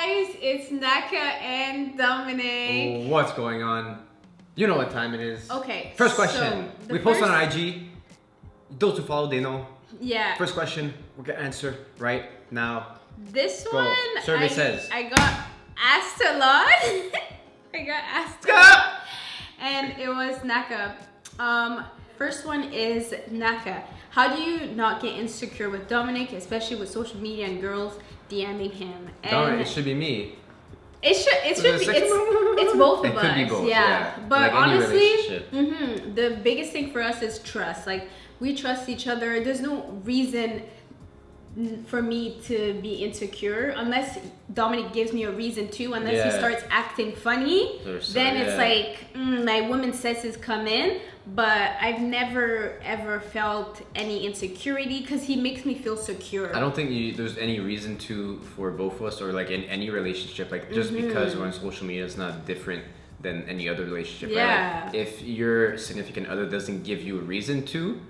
guys, it's Naka and Dominic. What's going on? You know what time it is. Okay. First question. We post on IG. Those who follow, they know. Yeah. First question. We're gonna answer right now. This Go. one, Survey says. I got asked a lot. I got asked a Go. lot. And it was Naka. First one is Naka. How do you not get insecure with Dominic, especially with social media and girls DMing him? And Dominic, it should be me. It's both of It us. could be both, yeah. But Like any honestly, the biggest thing for us is trust. Like, we trust each other. There's no reason for me to be insecure unless Dominic gives me a reason to. Unless he starts acting funny, then it's like my woman senses come in. But I've never ever felt any insecurity because he makes me feel secure. I don't think there's any reason for both of us, or like in any relationship, like just because we're on social media is not different than any other relationship. Yeah. Right? Like, if your significant other doesn't give you a reason to,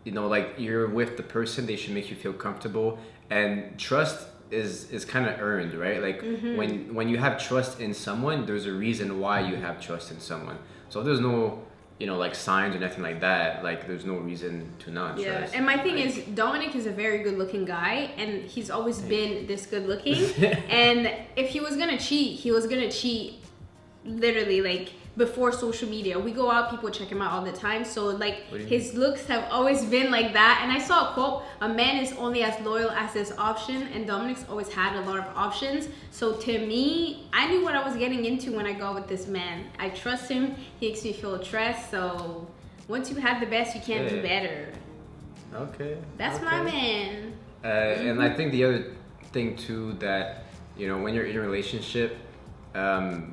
like you're with the person, they should make you feel comfortable, and trust is kind of earned, right? Like when you have trust in someone, there's a reason why you have trust in someone. So if there's no like signs or nothing like that, like there's no reason to not trust. And my thing is, Dominic is a very good looking guy, and he's always been this good looking. And if he was gonna cheat, he was gonna cheat literally like before social media. We go out, people check him out all the time, so like his looks have always been like that. And I saw a quote, a man is only as loyal as his option, and Dominic's always had a lot of options. So to me, I knew what I was getting into when I go with this man. I trust him, he makes me feel trust. So once you have the best, you can't do better. Okay, that's my man. And I think the other thing too, that when you're in a relationship,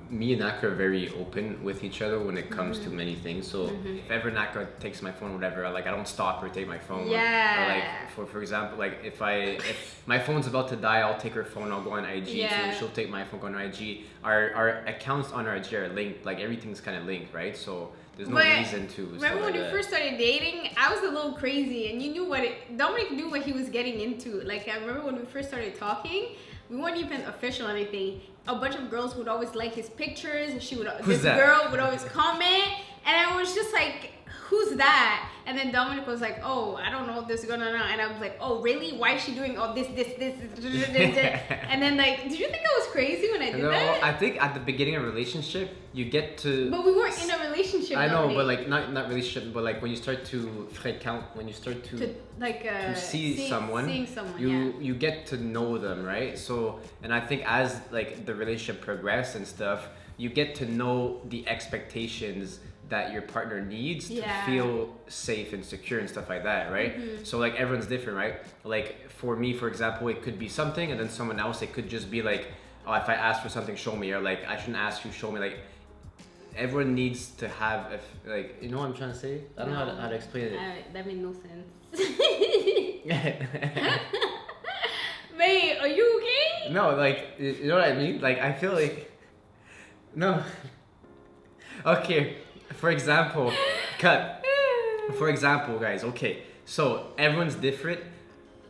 me and Naka are very open with each other when it comes to many things. So if ever Naka takes my phone, whatever, I don't stop her, take my phone. Yeah. Or like for example, like if my phone's about to die, I'll take her phone, I'll go on IG. Yeah. So she'll take my phone, go on IG. Our accounts on our IG are linked. Like everything's kind of linked, right? So there's no reason to. Remember when we first started dating, I was a little crazy, and you knew Dominic knew what he was getting into. Like, I remember when we first started talking, we weren't even official or anything. A bunch of girls would always like his pictures, and girl would always comment, and I was just like, who's that? And then Dominic was like, oh, I don't know what this is going on. And I was like, oh, really? Why is she doing all this? And then, like, did you think I was crazy when I did that? I think at the beginning of a relationship, you get to... But we weren't in a relationship. I know, but like, not relationship, but like when you start to fréquent, when you start to seeing someone, you get to know them, right? So, and I think as like the relationship progresses and stuff, you get to know the expectations that your partner needs to feel safe and secure and stuff like that, right? So like everyone's different, right? Like for me, for example, it could be something, and then someone else, it could just be like, oh, if I ask for something, show me, or like I shouldn't ask you, show me. Like everyone needs to have like, you know what I'm trying to say? I don't know how to explain it. That made no sense. Mate, are you okay? No, like, you know what I mean? Like I feel like, no. Okay. For example, guys, okay, so everyone's different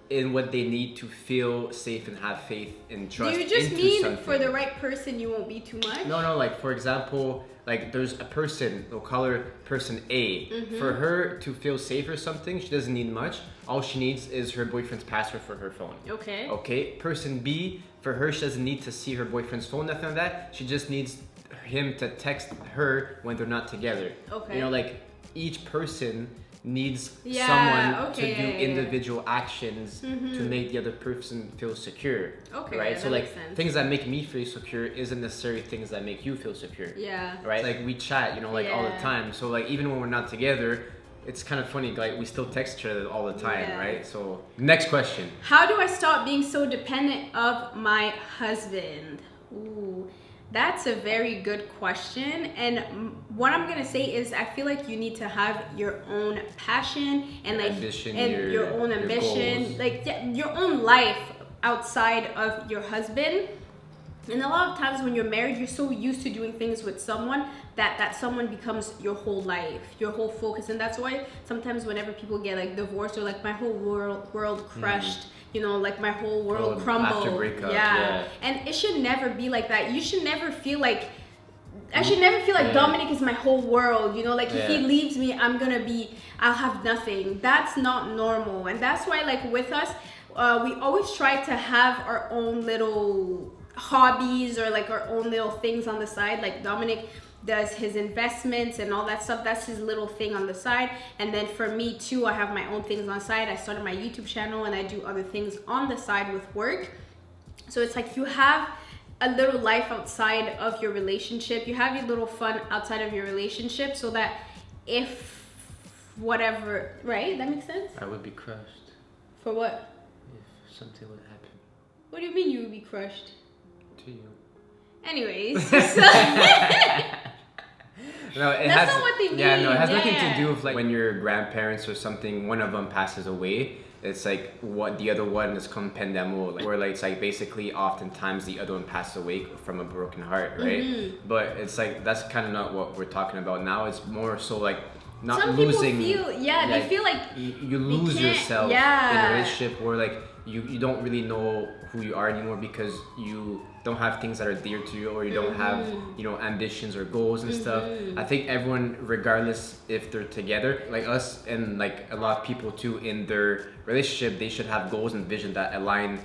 in what they need to feel safe and have faith and trust. Do you just mean something. For the right person, you won't be too much? No, like for example, like there's a person, we'll call her person A. For her to feel safe or something, she doesn't need much. All she needs is her boyfriend's password for her phone. Okay, person B, for her, she doesn't need to see her boyfriend's phone, nothing like that. She just needs him to text her when they're not together. Like each person needs someone to do individual actions to make the other person feel secure. Right? So like things that make me feel secure isn't necessarily things that make you feel secure. Right? Like we chat, all the time. So like even when we're not together, it's kind of funny, like we still text each other all the time, right? So next question. How do I stop being so dependent of my husband? Ooh. That's a very good question, and what I'm gonna say is I feel like you need to have your own passion and like ambition, and your own ambition, like your own life outside of your husband. And a lot of times when you're married, you're so used to doing things with someone that someone becomes your whole life, your whole focus. And that's why sometimes whenever people get like divorced or like my whole world crushed you know, like my whole world crumbled. After breakup, yeah. And it should never be like that. You should never feel like, I should never feel like Dominic is my whole world, you know, like if he leaves me, I'll have nothing. That's not normal. And that's why, like, with us, we always try to have our own little hobbies or like our own little things on the side. Like Dominic does his investments and all that stuff. That's his little thing on the side. And then for me too, I have my own things on the side. I started my YouTube channel and I do other things on the side with work. So it's like you have a little life outside of your relationship. You have your little fun outside of your relationship, so that if whatever, right? That makes sense? I would be crushed. For what? If something would happen. What do you mean you would be crushed? To you. Anyways. No, that's not what they mean. Yeah, no, it has nothing to do with like when your grandparents or something, one of them passes away. It's like what the other one is called pandemo, like, where like it's like basically oftentimes the other one passes away from a broken heart, right? But it's like that's kind of not what we're talking about now. It's more so like not some losing. People feel, they feel like you lose yourself in a relationship where like you don't really know who you are anymore because you don't have things that are dear to you, or you don't have, you know, ambitions or goals and stuff. I think everyone, regardless if they're together, like us and like a lot of people too in their relationship, they should have goals and vision that align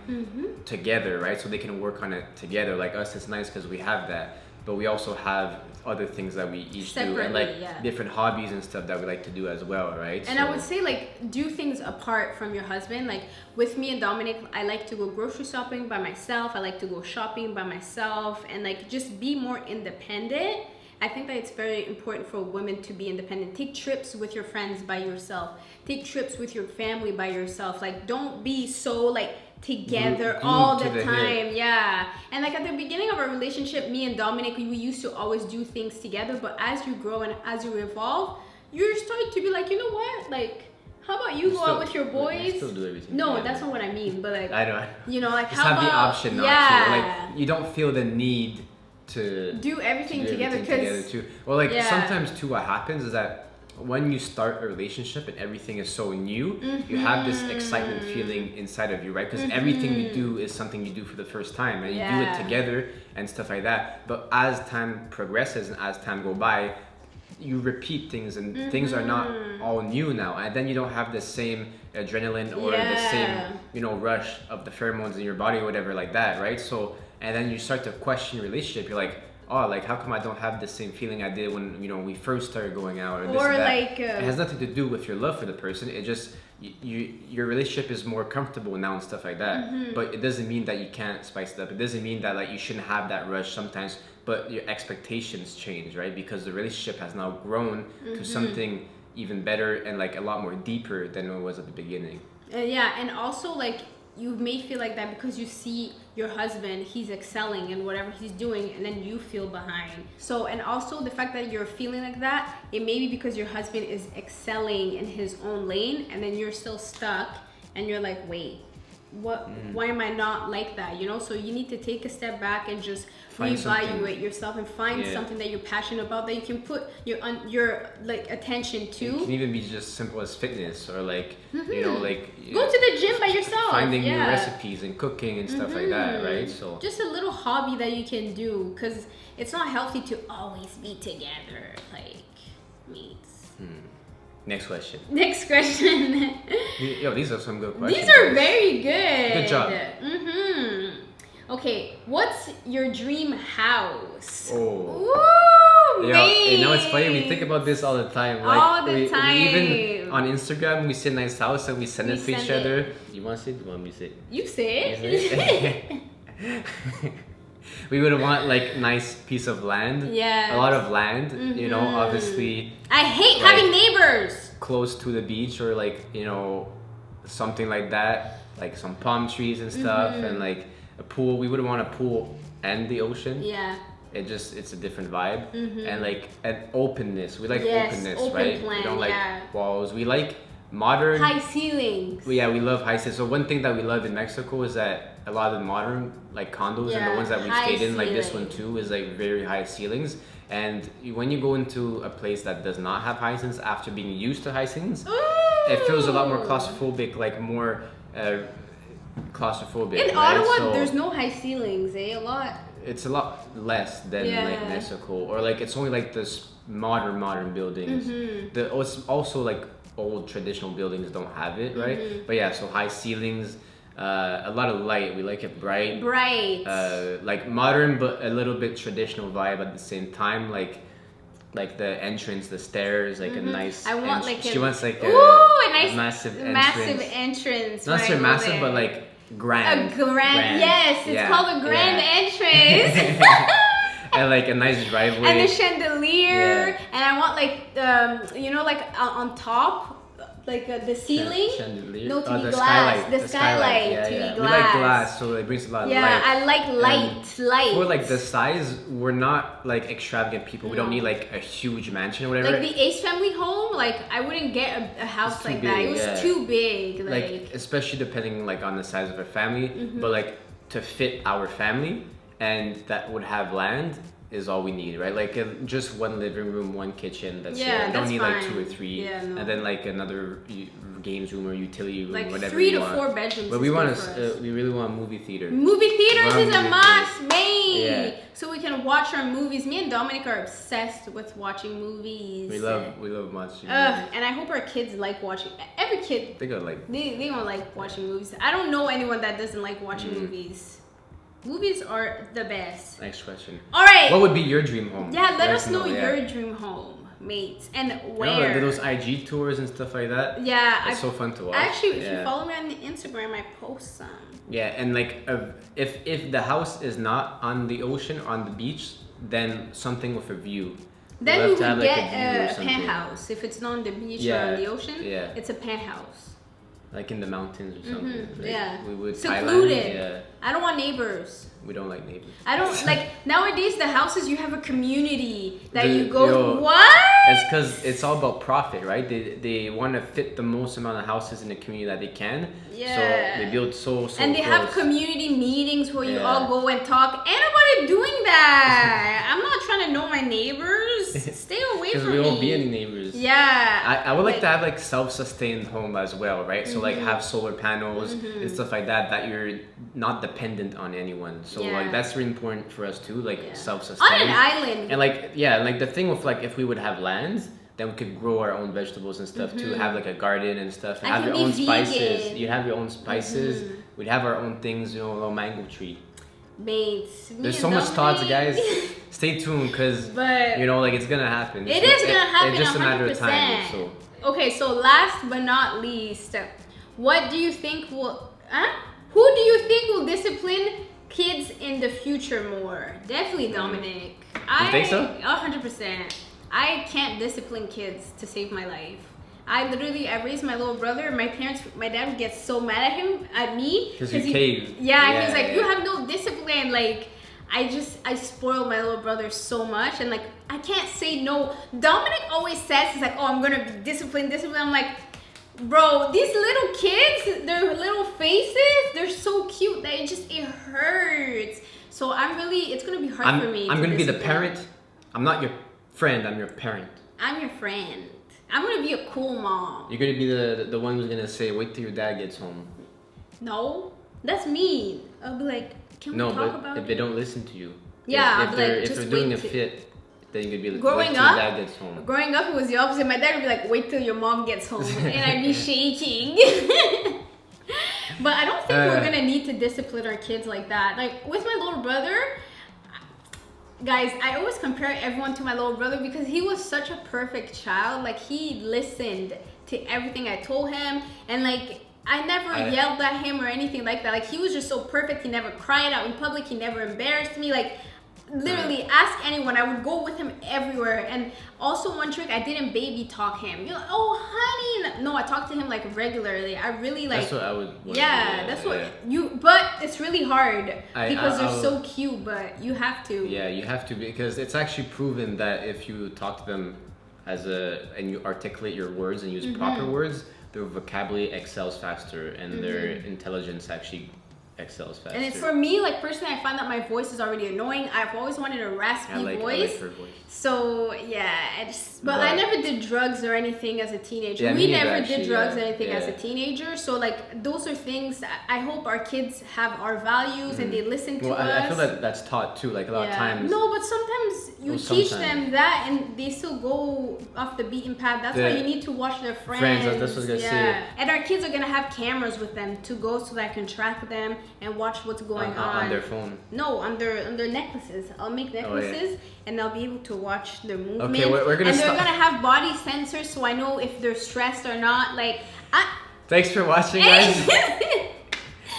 together, right? So they can work on it together. Like us, it's nice because we have that, but we also have other things that we each do, and like different hobbies and stuff that we like to do as well, right? And so I would say like do things apart from your husband. Like with me and Dominic, I like to go grocery shopping by myself. I like to go shopping by myself, and like just be more independent. I think that it's very important for women to be independent. Take trips with your friends by yourself. Take trips with your family by yourself. Like don't be so like together all the time. Yeah. And like at the beginning of our relationship, me and Dominic, we used to always do things together, but as you grow and as you evolve, you're starting to be like, you know what, like how about you go out with your boys? You still do everything no, together. That's not what I mean, but like I know, you know, like just how have about the option not to, like you don't feel the need to do everything together too. Well, like sometimes too what happens is that when you start a relationship and everything is so new, you have this excitement feeling inside of you, right? Because everything you do is something you do for the first time, and you do it together and stuff like that. But as time progresses and as time go by, you repeat things, and things are not all new now, and then you don't have the same adrenaline or the same, you know, rush of the pheromones in your body or whatever like that, right? So, and then you start to question your relationship. You're like, oh, like how come I don't have the same feeling I did when, you know, we first started going out, or this and that. Like it has nothing to do with your love for the person. It just your relationship is more comfortable now and stuff like that. But it doesn't mean that you can't spice it up. It doesn't mean that like you shouldn't have that rush sometimes, but your expectations change, right? Because the relationship has now grown to something even better and like a lot more deeper than it was at the beginning. And also like you may feel like that because you see your husband, he's excelling in whatever he's doing, and then you feel behind. So, and also the fact that you're feeling like that, it may be because your husband is excelling in his own lane, and then you're still stuck, and you're like, wait, what? Why am I not like that? You know, so you need to take a step back and just reevaluate yourself and find something that you're passionate about, that you can put your like attention to. It can even be just simple as fitness, or like you know, like go to the gym by yourself, finding new recipes and cooking and stuff like that, right? So just a little hobby that you can do, because it's not healthy to always be together like mates. Next question. Yo, these are some good questions. These are very good. Good job. Okay, what's your dream house? Oh. Ooh, you know, it's funny, we think about this all the time. Like, all the time. We even on Instagram, we say nice house and we send it to each other. You want to say it? You want me to say it? You say it. We would want like nice piece of land. Yeah. A lot of land, you know, obviously. I hate like, having neighbors. Close to the beach, or like, you know, something like that. Like some palm trees and stuff, and like a pool. We would want a pool and the ocean. Yeah. It's a different vibe. And like an openness. We like openness, right? Plan, we don't like walls. We like modern high ceilings. Yeah, we love high ceilings. So one thing that we love in Mexico is that a lot of the modern like condos and the ones that we've stayed in, like this one too, is like very high ceilings. And when you go into a place that does not have high ceilings after being used to high ceilings, it feels a lot more claustrophobic, like more claustrophobic. In Ottawa, so there's no high ceilings, A lot. It's a lot less than like Mexico, or like it's only like this modern buildings. It's also like old traditional buildings don't have it, right? But yeah, so high ceilings, a lot of light. We like it bright. Like modern, but a little bit traditional vibe at the same time. Like the entrance, the stairs, like a nice. I want like she wants like a nice massive entrance. Not so massive, but like grand. A grand. Yes, it's called a grand entrance. And like a nice driveway. And the chandelier. And I want like you know, like on top. Like the ceiling, chandelier. No, to be glass. The skylight, to be glass. We like glass, so it brings a lot of light. Yeah, I like light. For like the size, we're not like extravagant people. We don't need like a huge mansion or whatever. Like the Ace family home, like I wouldn't get a house like that. It was too big. Like especially depending like on the size of our family, but like to fit our family and that would have land is all we need, right? Like just one living room, one kitchen. That's it. We don't need like 2 or 3, and then like another games room or utility room, like whatever 3 you to want. 4 bedrooms. But we want to. We really want a movie theater. Movie theaters is a must, mate. So we can watch our movies. Me and Dominic are obsessed with watching movies. We love watching. And I hope our kids like watching. Every kid. They gonna like. They don't like watching movies. I don't know anyone that doesn't like watching movies. Movies are the best. Next question. All right. What would be your dream home? Yeah, let us know your dream home, mates, and where. You know, those IG tours and stuff like that. Yeah, it's so fun to watch. Actually, if you follow me on the Instagram, I post some. Yeah, and like if the house is not on the ocean, on the beach, then something with a view. Then you would get a penthouse. If it's not on the beach or on the ocean, it's a penthouse. Like in the mountains or something. Like we would secluded. Thailand, I don't want neighbors. We don't like neighbors. I don't like nowadays the houses you have a community that you go what? It's because it's all about profit, right? They want to fit the most amount of houses in the community that they can. Yeah. So they build so and they close. have community meetings where you all go and talk. Ain't nobody doing that. I'm not trying to know my neighbors. Stay away from me. Because we won't be any neighbors. Yeah. I would like to have like self-sustained home as well, right? So like have solar panels and stuff like that you're not dependent on anyone. So like that's really important for us too, like self-sustained. On an island. And like like the thing with like if we would have land, then we could grow our own vegetables and stuff too. Have like a garden and stuff. And have your own spices. You have your own spices. We'd have our own things. You know, a little mango tree. Mates. There's so much thoughts, guys. Stay tuned, because you know, like it's gonna happen. It is gonna happen. It's just a matter of time. So. Okay, so last but not least, what do you think will? Who do you think will discipline kids in the future more? Definitely Dominic. You think so? 100%. I can't discipline kids to save my life. I raised my little brother. My dad would get so mad at me. Because you caved. Yeah, he's like, you have no discipline. Like, I spoiled my little brother so much. And like, I can't say no. Dominic always says, he's like, oh, I'm going to be disciplined. I'm like, bro, these little kids, their little faces, they're so cute that it hurts. So it's going to be hard for me. I'm going to be the parent. I'm not your friend, I'm your parent. I'm your friend. I'm gonna be a cool mom. You're gonna be the one who's gonna say, wait till your dad gets home. No, that's mean. I'll be like, can we talk about it? No, but if they don't listen to you. Yeah, if they're doing a fit, then you're gonna be like, wait till your dad gets home. Growing up, it was the opposite. My dad would be like, wait till your mom gets home. And I'd be shaking. But I don't think we're gonna need to discipline our kids like that. Like, with my little brother, guys, I always compare everyone to my little brother because he was such a perfect child. Like, he listened to everything I told him, and like, I never yelled at him or anything like that. Like, he was just so perfect. He never cried out in public. He never embarrassed me. Like, literally, ask anyone. I would go with him everywhere. And also, one trick, I didn't baby talk him. You're like, oh, honey. No, I talked to him like regularly. I really like. That's what I would. That's what you. But it's really hard because they're so cute. But you have to. Yeah, you have to, because it's actually proven that if you talk to them and you articulate your words and use proper words, their vocabulary excels faster and their intelligence actually excels faster. And it's for me, like personally, I find that my voice is already annoying. I've always wanted a raspy voice. I like her voice. So yeah, but I never did drugs or anything as a teenager. Yeah, we never did drugs or anything yeah. as a teenager. So like those are things that I hope our kids have our values and they listen to us. I feel that that's taught too. Like a lot of times. No, but sometimes you teach them that and they still go off the beaten path. That's why you need to watch their friends. That's what I was gonna say. And our kids are gonna have cameras with them to go so that I can track them and watch what's going on their phone. No, on their necklaces. I'll make necklaces and I'll be able to watch their movement. Okay, we're gonna and they're gonna have body sensors so I know if they're stressed or not. Like, thanks for watching, guys.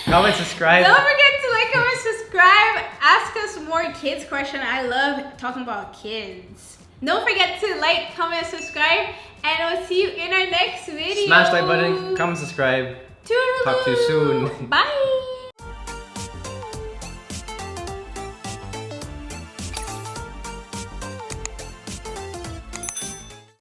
Comment, subscribe. Don't forget to like, comment, subscribe. Ask us more kids question. I love talking about kids. Don't forget to like, comment, subscribe, and I'll see you in our next video. Smash like button, comment, subscribe. Toodaloo. Talk to you soon. Bye.